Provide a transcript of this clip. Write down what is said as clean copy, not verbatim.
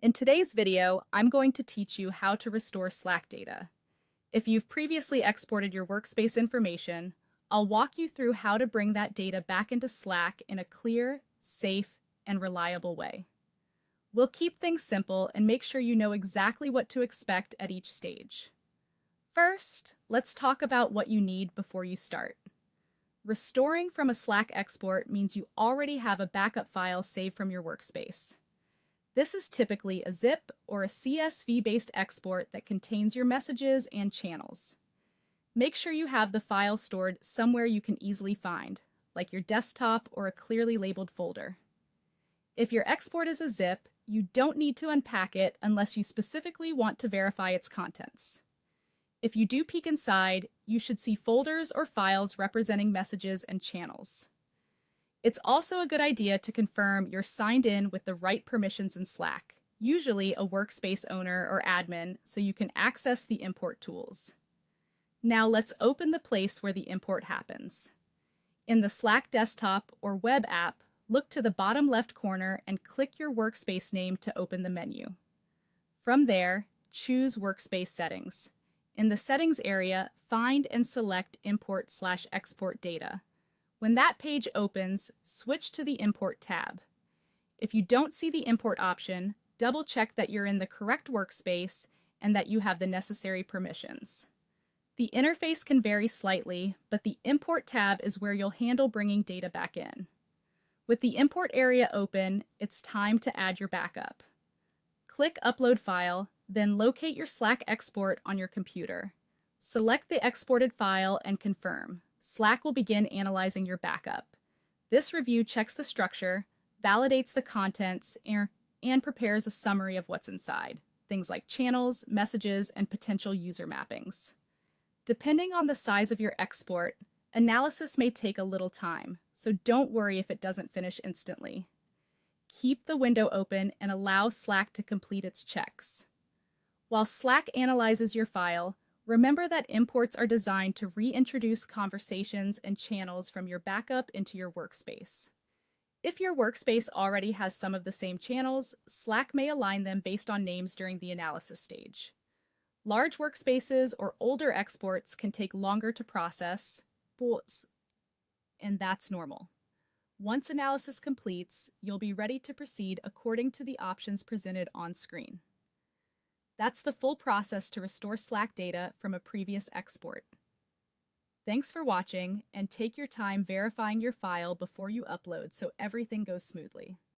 In today's video, I'm going to teach you how to restore Slack data. If you've previously exported your workspace information, I'll walk you through how to bring that data back into Slack in a clear, safe, and reliable way. We'll keep things simple and make sure you know exactly what to expect at each stage. First, let's talk about what you need before you start. Restoring from a Slack export means you already have a backup file saved from your workspace. This is typically a zip or a CSV-based export that contains your messages and channels. Make sure you have the file stored somewhere you can easily find, like your desktop or a clearly labeled folder. If your export is a zip, you don't need to unpack it unless you specifically want to verify its contents. If you do peek inside, you should see folders or files representing messages and channels. It's also a good idea to confirm you're signed in with the right permissions in Slack, usually a workspace owner or admin, so you can access the import tools. Now let's open the place where the import happens. In the Slack desktop or web app, look to the bottom left corner and click your workspace name to open the menu. From there, choose Workspace Settings. In the Settings area, find and select Import/Export Data. When that page opens, switch to the Import tab. If you don't see the Import option, double-check that you're in the correct workspace and that you have the necessary permissions. The interface can vary slightly, but the Import tab is where you'll handle bringing data back in. With the Import area open, it's time to add your backup. Click Upload File, then locate your Slack export on your computer. Select the exported file and confirm. Slack will begin analyzing your backup. This review checks the structure, validates the contents, and prepares a summary of what's inside, things like channels, messages, and potential user mappings. Depending on the size of your export, analysis may take a little time, so don't worry if it doesn't finish instantly. Keep the window open and allow Slack to complete its checks. While Slack analyzes your file, remember that imports are designed to reintroduce conversations and channels from your backup into your workspace. If your workspace already has some of the same channels, Slack may align them based on names during the analysis stage. Large workspaces or older exports can take longer to process, and that's normal. Once analysis completes, you'll be ready to proceed according to the options presented on screen. That's the full process to restore Slack data from a previous export. Thanks for watching, and take your time verifying your file before you upload so everything goes smoothly.